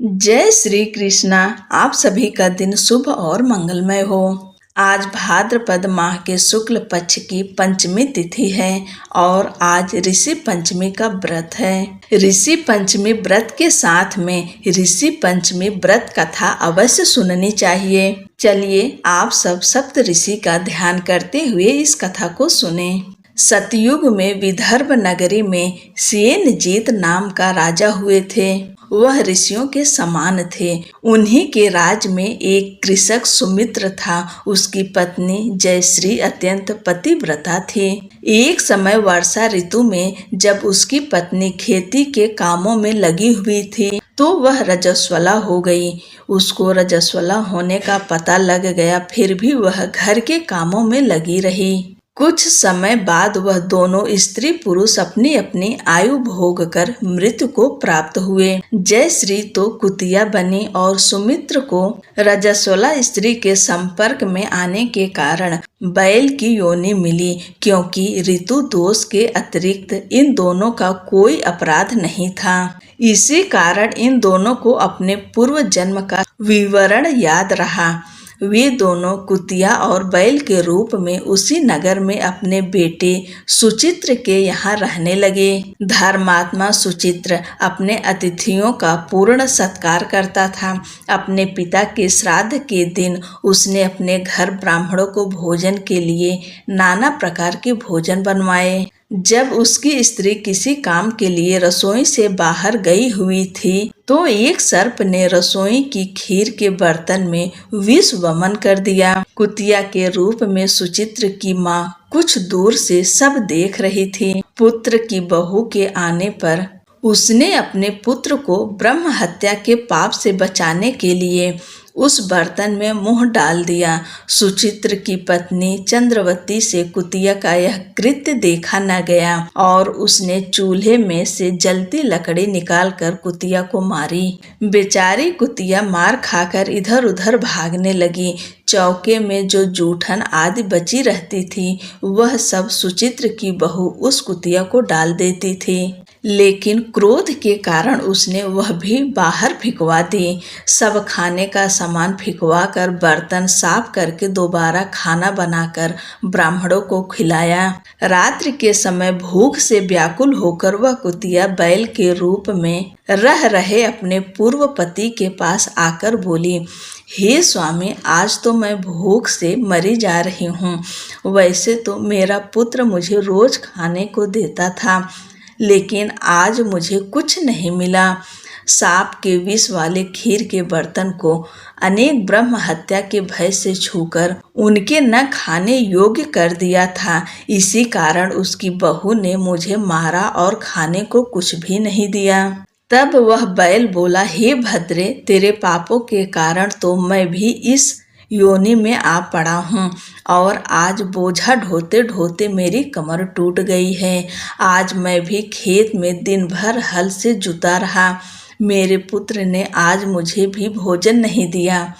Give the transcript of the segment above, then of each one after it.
जय श्री कृष्णा। आप सभी का दिन शुभ और मंगलमय हो। आज भाद्रपद माह के शुक्ल पक्ष की पंचमी तिथि है और आज ऋषि पंचमी का व्रत है। ऋषि पंचमी व्रत के साथ में ऋषि पंचमी व्रत कथा अवश्य सुननी चाहिए। चलिए आप सब सप्त ऋषि का ध्यान करते हुए इस कथा को सुने। सतयुग में विदर्भ नगरी में सेनजीत नाम का राजा हुए थे। वह ऋषियों के समान थे। उन्हीं के राज में एक कृषक सुमित्र था। उसकी पत्नी जयश्री अत्यंत पतिव्रता थी। एक समय वर्षा ऋतु में जब उसकी पत्नी खेती के कामों में लगी हुई थी तो वह रजस्वला हो गई। उसको रजस्वला होने का पता लग गया, फिर भी वह घर के कामों में लगी रही। कुछ समय बाद वह दोनों स्त्री पुरुष अपनी अपनी आयु भोग कर मृत्यु को प्राप्त हुए। जयश्री तो कुतिया बनी और सुमित्र को रजस्वला स्त्री के संपर्क में आने के कारण बैल की योनि मिली, क्योंकि ऋतु दोष के अतिरिक्त इन दोनों का कोई अपराध नहीं था। इसी कारण इन दोनों को अपने पूर्व जन्म का विवरण याद रहा। वे दोनों कुतिया और बैल के रूप में उसी नगर में अपने बेटे सुचित्र के यहाँ रहने लगे। धर्मात्मा सुचित्र अपने अतिथियों का पूर्ण सत्कार करता था। अपने पिता के श्राद्ध के दिन उसने अपने घर ब्राह्मणों को भोजन के लिए नाना प्रकार के भोजन बनवाए। जब उसकी स्त्री किसी काम के लिए रसोई से बाहर गई हुई थी तो एक सर्प ने रसोई की खीर के बर्तन में विष वमन कर दिया। कुतिया के रूप में सुचित्र की माँ कुछ दूर से सब देख रही थी। पुत्र की बहू के आने पर उसने अपने पुत्र को ब्रह्म हत्या के पाप से बचाने के लिए उस बर्तन में मुंह डाल दिया। सुचित्र की पत्नी चंद्रवती से कुतिया का यह कृत्य देखा न गया और उसने चूल्हे में से जलती लकड़ी निकालकर कुतिया को मारी। बेचारी कुतिया मार खाकर इधर उधर भागने लगी। चौके में जो जूठन आदि बची रहती थी वह सब सुचित्र की बहू उस कुतिया को डाल देती थी, लेकिन क्रोध के कारण उसने वह भी बाहर फिकवा दी। सब खाने का सामान फिकवा कर बर्तन साफ करके दोबारा खाना बनाकर ब्राह्मणों को खिलाया। रात्रि के समय भूख से व्याकुल होकर वह कुतिया बैल के रूप में रह रहे अपने पूर्व पति के पास आकर बोली, हे स्वामी, आज तो मैं भूख से मरी जा रही हूँ। वैसे तो मेरा पुत्र मुझे रोज खाने को देता था, लेकिन आज मुझे कुछ नहीं मिला। सांप के विष वाले खीर के बर्तन को अनेक ब्रह्म हत्या के भय से छूकर उनके न खाने योग्य कर दिया था। इसी कारण उसकी बहू ने मुझे मारा और खाने को कुछ भी नहीं दिया। तब वह बैल बोला, हे भद्रे, तेरे पापों के कारण तो मैं भी इस योनि में आ पड़ा हूँ और आज बोझा ढोते ढोते मेरी कमर टूट गई है। आज मैं भी खेत में दिन भर हल से जुता रहा। मेरे पुत्र ने आज मुझे भी भोजन नहीं दिया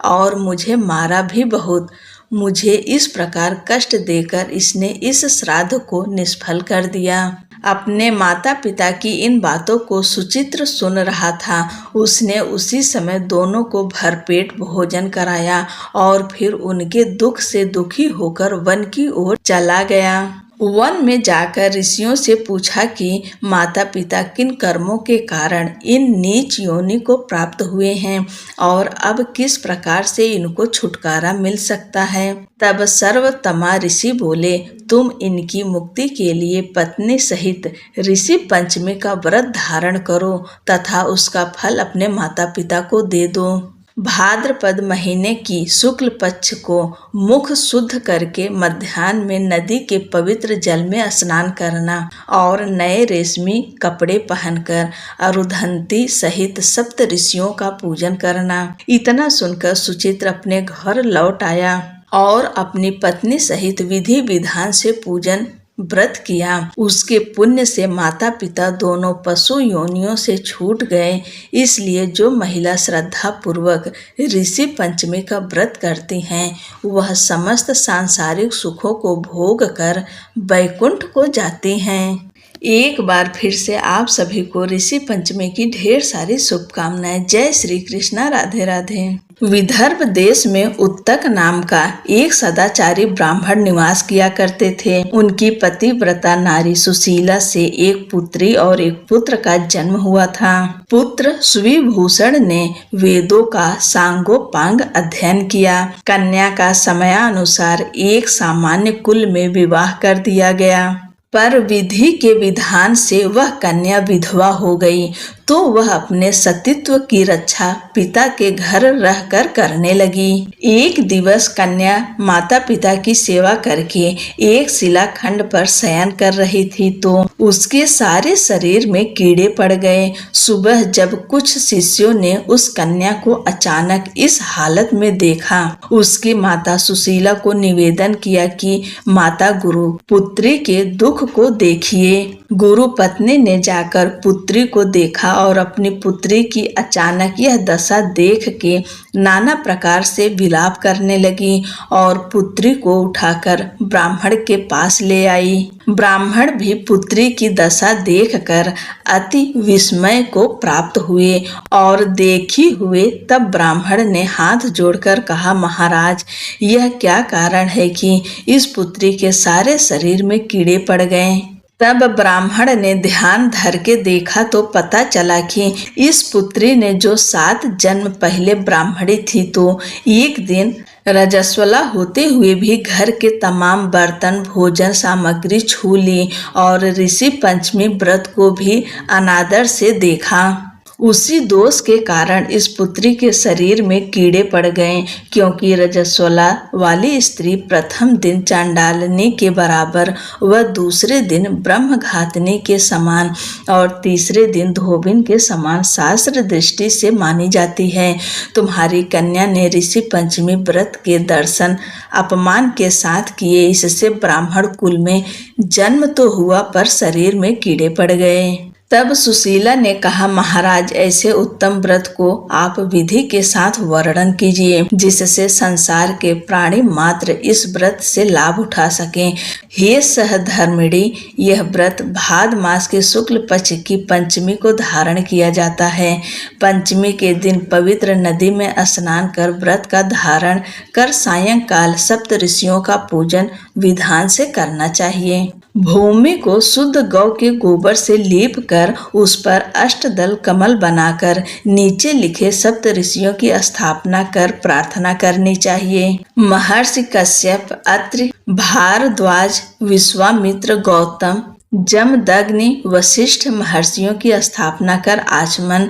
और मुझे मारा भी बहुत। मुझे इस प्रकार कष्ट देकर इसने इस श्राद्ध को निष्फल कर दिया। अपने माता पिता की इन बातों को सुचित्र सुन रहा था। उसने उसी समय दोनों को भरपेट भोजन कराया और फिर उनके दुख से दुखी होकर वन की ओर चला गया। वन में जाकर ऋषियों से पूछा कि माता पिता किन कर्मों के कारण इन नीच योनि को प्राप्त हुए हैं और अब किस प्रकार से इनको छुटकारा मिल सकता है। तब सर्वतमा ऋषि बोले, तुम इनकी मुक्ति के लिए पत्नी सहित ऋषि पंचमी का व्रत धारण करो तथा उसका फल अपने माता पिता को दे दो। भाद्रपद महीने की शुक्ल पक्ष को मुख शुद्ध करके मध्याह्न में नदी के पवित्र जल में स्नान करना और नए रेशमी कपड़े पहनकर अरुधंती सहित सप्त ऋषियों का पूजन करना। इतना सुनकर सुचित्र अपने घर लौट आया और अपनी पत्नी सहित विधि विधान से पूजन व्रत किया। उसके पुण्य से माता पिता दोनों पशु योनियों से छूट गए। इसलिए जो महिला श्रद्धा पूर्वक ऋषि पंचमी का व्रत करती हैं वह समस्त सांसारिक सुखों को भोग कर वैकुंठ को जाती हैं। एक बार फिर से आप सभी को ऋषि पंचमी की ढेर सारी शुभकामनाएं। जय श्री कृष्णा, राधे राधे। विदर्भ देश में उत्तक नाम का एक सदाचारी ब्राह्मण निवास किया करते थे। उनकी पतिव्रता नारी सुशीला से एक पुत्री और एक पुत्र का जन्म हुआ था। पुत्र सुविभूषण ने वेदों का सांगोपांग अध्ययन किया। कन्या का समयानुसार एक सामान्य कुल में विवाह कर दिया गया, पर विधि के विधान से वह कन्या विधवा हो गई, तो वह अपने सतीत्व की रक्षा पिता के घर रहकर करने लगी। एक दिवस कन्या माता पिता की सेवा करके एक शिलाखंड पर शयन कर रही थी, तो उसके सारे शरीर में कीड़े पड़ गए। सुबह जब कुछ शिष्यों ने उस कन्या को अचानक इस हालत में देखा, उसकी माता सुशीला को निवेदन किया कि माता गुरु, पुत्री के दुख को देखिए। गुरु पत्नी ने जाकर पुत्री को देखा और अपनी पुत्री की अचानक यह दशा देख के नाना प्रकार से विलाप करने लगी और पुत्री को उठाकर ब्राह्मण के पास ले आई। ब्राह्मण भी पुत्री की दशा देखकर अति विस्मय को प्राप्त हुए और देखी हुए तब ब्राह्मण ने हाथ जोड़कर कहा, महाराज, यह क्या कारण है कि इस पुत्री के सारे शरीर में कीड़े पड़ गए। तब ब्राह्मण ने ध्यान धर के देखा तो पता चला कि इस पुत्री ने जो 7 जन्म पहले ब्राह्मणी थी, तो एक दिन रजस्वला होते हुए भी घर के तमाम बर्तन भोजन सामग्री छू ली और ऋषि पंचमी व्रत को भी अनादर से देखा। उसी दोष के कारण इस पुत्री के शरीर में कीड़े पड़ गए, क्योंकि रजस्वला वाली स्त्री प्रथम दिन चांडालनी के बराबर व दूसरे दिन ब्रह्मघातनी के समान और तीसरे दिन धोबिन के समान शास्त्र दृष्टि से मानी जाती है। तुम्हारी कन्या ने ऋषि पंचमी व्रत के दर्शन अपमान के साथ किए, इससे ब्राह्मण कुल में जन्म तो हुआ पर शरीर में कीड़े पड़ गए। तब सुशीला ने कहा, महाराज, ऐसे उत्तम व्रत को आप विधि के साथ वर्णन कीजिए, जिससे संसार के प्राणी मात्र इस व्रत से लाभ उठा सकें। हे सहधर्मिणी, यह व्रत भाद मास के शुक्ल पक्ष की पंचमी को धारण किया जाता है। पंचमी के दिन पवित्र नदी में स्नान कर व्रत का धारण कर सायंकाल सप्त ऋषियों का पूजन विधान से करना चाहिए। भूमि को शुद्ध गौ के गोबर से लीप कर उस पर अष्टदल कमल बनाकर नीचे लिखे सप्त ऋषियों की स्थापना कर प्रार्थना करनी चाहिए। महर्षि कश्यप, अत्रि, भारद्वाज, विश्वामित्र, गौतम, जमदग्नि, वशिष्ठ महर्षियों की स्थापना कर आचमन,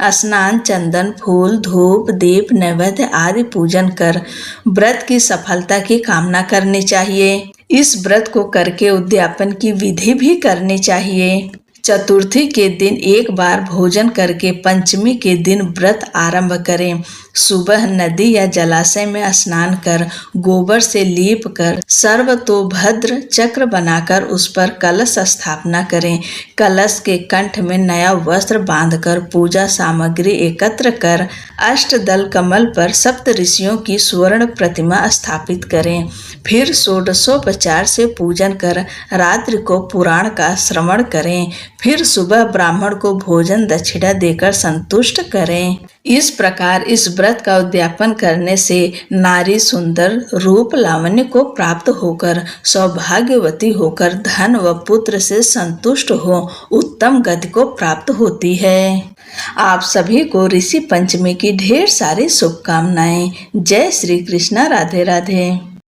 स्नान, चंदन, फूल, धूप, दीप, नैवेद्य आदि पूजन कर व्रत की सफलता की कामना करनी चाहिए। इस व्रत को करके उद्यापन की विधि भी करनी चाहिए। चतुर्थी के दिन एक बार भोजन करके पंचमी के दिन व्रत आरंभ करें। सुबह नदी या जलाशय में स्नान कर गोबर से लीप कर सर्वतोभद्र चक्र बनाकर उस पर कलश स्थापना करें। कलश के कंठ में नया वस्त्र बांधकर पूजा सामग्री एकत्र कर अष्टदल कमल पर सप्त ऋषियों की स्वर्ण प्रतिमा स्थापित करें। फिर षोडशोपचार से पूजन कर रात्रि को पुराण का श्रवण करें। फिर सुबह ब्राह्मण को भोजन दक्षिणा देकर संतुष्ट करें। इस प्रकार इस व्रत का उद्यापन करने से नारी सुंदर रूप लावण्य को प्राप्त होकर सौभाग्यवती होकर धन व पुत्र से संतुष्ट हो उत्तम गति को प्राप्त होती है। आप सभी को ऋषि पंचमी की ढेर सारी शुभकामनाएं। जय श्री कृष्णा, राधे राधे।